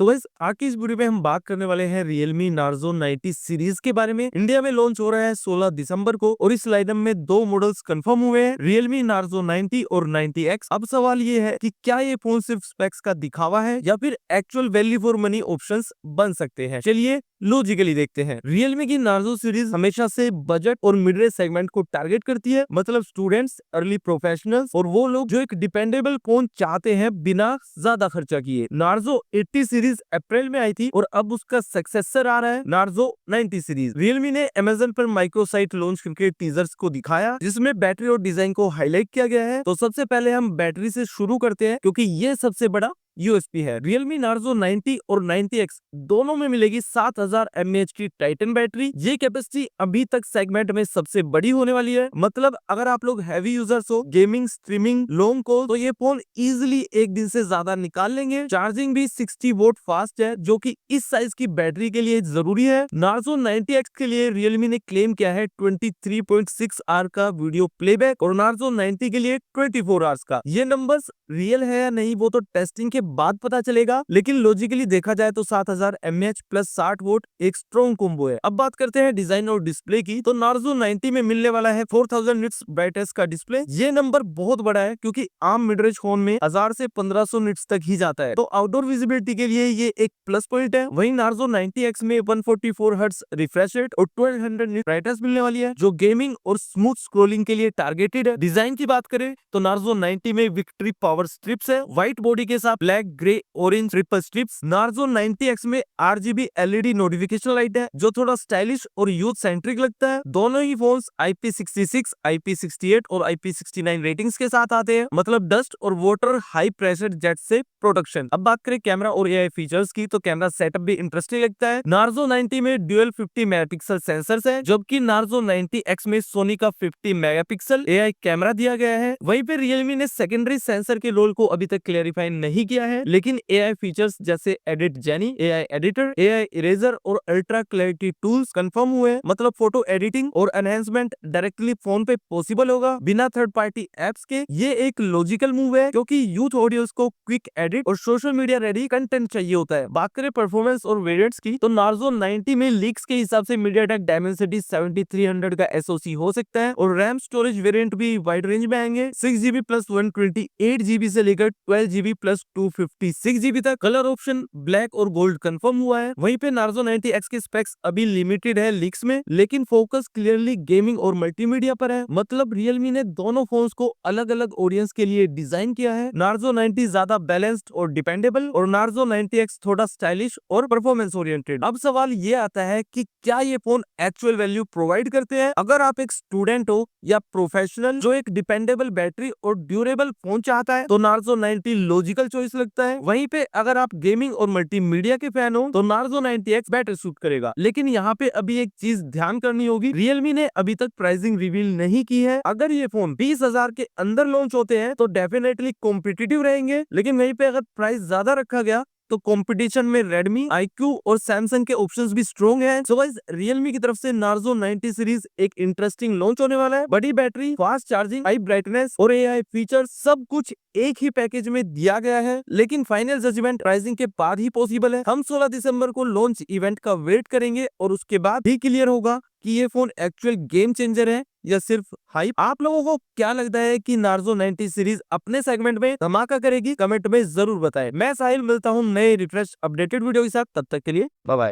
So guys आज की इस वीडियो में हम बात करने वाले हैं Realme Narzo 90 सीरीज के बारे में। इंडिया में लॉन्च हो रहा है 16 दिसंबर को और इस लाइनअप में दो मॉडल्स कंफर्म हुए हैं, Realme Narzo 90 और 90X। अब सवाल ये है कि क्या ये फोन सिर्फ स्पेक्स का दिखावा है या फिर actual value for money options बन सकते हैं। चलिए लॉजिकली देखते हैं। Realme की Narzo सीरीज हमेशा से बजट और मिड रेंज सेगमेंट को टारगेट करती है, मतलब स्टूडेंट्स, अर्ली प्रोफेशनल्स और वो लोग जो एक डिपेंडेबल फोन चाहते हैं बिना ज्यादा खर्चा किए। Narzo 80 सीरीज अप्रैल में आई थी और अब उसका सक्सेसर आ रहा है Narzo 90 सीरीज। Realme ने Amazon पर माइक्रो साइट लॉन्च करके टीजर्स को दिखाया जिसमें बैटरी और डिजाइन को हाईलाइट किया गया है। तो सबसे पहले हम बैटरी से शुरू करते हैं क्योंकि ये सबसे बड़ा यूएसपी है। Realme Narzo 90 और 90X दोनों में मिलेगी 7000 mAh की टाइटन बैटरी। ये कैपेसिटी अभी तक सेगमेंट में सबसे बड़ी होने वाली है। मतलब अगर आप लोग हैवी यूजर्स हो, गेमिंग, स्ट्रीमिंग, लॉन्ग कॉल, तो ये फोन इजीली एक दिन से ज्यादा निकाल लेंगे। चार्जिंग भी 60 वोट फास्ट है जो कि इस साइज की बैटरी के लिए जरूरी है। Narzo 90X के लिए Realme ने क्लेम किया है 23.6 आवर का वीडियो प्लेबैक और Narzo 90 के लिए 24 आवर्स का। ये नंबर्स रियल है या नहीं वो तो टेस्टिंग के बाद पता चलेगा, लेकिन लॉजिकली देखा जाए तो 7000 mAh प्लस 60 वोट एक स्ट्रॉन्ग कॉम्बो है। अब बात करते हैं डिजाइन और डिस्प्ले की, तो Narzo 90 में मिलने वाला है 4000 निट्स ब्राइटनेस का डिस्प्ले। ये नंबर बहुत बड़ा है क्योंकि आम मिड रेंज फोन में 1000 से 1500 निट्स तक ही जाता है, तो आउटडोर विजिबिलिटी के लिए ये एक प्लस पॉइंट है। वहीं Narzo 90X में 144 हर्ट्ज रिफ्रेश रेट और 1200 निट ब्राइटनेस मिलने वाली है जो गेमिंग और स्मूथ स्क्रोलिंग के लिए टारगेटेड है। डिजाइन की बात करें तो Narzo 90 में विक्ट्री पावर स्ट्रिप्स है, व्हाइट बॉडी के साथ black, grey, orange triple strips. Narzo 90X में RGB LED नोटिफिकेशन लाइट है जो थोड़ा स्टाइलिश और यूथ सेंट्रिक लगता है। दोनों ही फोन्स IP66, IP68 और IP69 रेटिंग्स के साथ आते हैं, मतलब डस्ट और वाटर हाई प्रेशर जेट से प्रोटेक्शन। अब बात करें कैमरा और AI फीचर्स की, तो कैमरा सेटअप भी इंटरेस्टिंग लगता है। Narzo 90 में ड्यूअल 50 मेगापिक्सल सेंसर्स है, जबकि Narzo 90X में सोनी का 50 मेगापिक्सल AI कैमरा दिया गया है। वहीं पे Realme ने सेकेंडरी सेंसर के रोल को अभी तक क्लेरिफाई नहीं किया है, लेकिन AI फीचर्स जैसे edit jenny, AI editor, AI eraser और अल्ट्रा क्लैरिटी टूल्स कंफर्म हुए, मतलब फोटो एडिटिंग और एनहेंसमेंट डायरेक्टली फोन पे पॉसिबल होगा बिना थर्ड पार्टी एप्स के। ये एक लॉजिकल मूव है क्योंकि यूथ ऑडियंस को क्विक एडिट और सोशल मीडिया रेडी कंटेंट चाहिए होता है। बात करें परफॉर्मेंस और वेरिएंट्स की, तो Narzo 90 में लीक्स के हिसाब से MediaTek Dimensity 7300 का SoC हो सकता है और रैम स्टोरेज वेरिएंट भी वाइड रेंज में आएंगे, 6GB प्लस 128GB से लेकर 12GB प्लस 256GB तक। कलर ऑप्शन ब्लैक और गोल्ड कंफर्म हुआ है। वहीं पे Narzo 90X के स्पेक्स अभी लिमिटेड है लीक्स में, लेकिन फोकस क्लियरली गेमिंग और मल्टीमीडिया पर है। मतलब Realme ने दोनों फोन्स को अलग अलग ऑडियंस के लिए डिजाइन किया है। Narzo 90 ज्यादा बैलेंस्ड और डिपेंडेबल और Narzo 90X थोड़ा स्टाइलिश और परफॉर्मेंस ओरिएंटेड। अब सवाल ये आता है कि क्या ये फोन एक्चुअल वैल्यू प्रोवाइड करते हैं। अगर आप एक स्टूडेंट हो या प्रोफेशनल जो एक डिपेंडेबल बैटरी और ड्यूरेबल फोन चाहता है तो Narzo 90 लॉजिकल चॉइस लगता है। वहीं पे अगर आप गेमिंग और मल्टीमीडिया के फैन हो तो Narzo 90X बेटर सूट करेगा। लेकिन यहाँ पे अभी एक चीज ध्यान करनी होगी, Realme ने अभी तक प्राइसिंग रिवील नहीं की है। अगर ये फोन 20,000 के अंदर लॉन्च होते हैं तो डेफिनेटली कॉम्पिटिटिव रहेंगे, लेकिन वहीं पे अगर प्राइस ज्यादा रखा गया तो कंपटीशन में Redmi, iQOO और Samsung के ऑप्शंस भी स्ट्रॉन्ग हैं। सो गाइस Realme की तरफ से Narzo 90 सीरीज एक इंटरेस्टिंग लॉन्च होने वाला है। बड़ी battery, fast charging, high brightness और AI फीचर सब कुछ एक ही पैकेज में दिया गया है, लेकिन फाइनल जजमेंट प्राइसिंग के बाद ही पॉसिबल है। हम 16 दिसंबर को लॉन्च इवेंट का वेट करेंगे और उसके बाद ही क्लियर होगा कि ये फोन एक्चुअल गेम चेंजर है या सिर्फ हाइप। आप लोगों को क्या लगता है कि Narzo 90 सीरीज अपने सेगमेंट में धमाका करेगी? कमेंट में जरूर बताएं। मैं साहिल मिलता हूं नए रिफ्रेश अपडेटेड वीडियो के साथ, तब तक के लिए बाय बाय।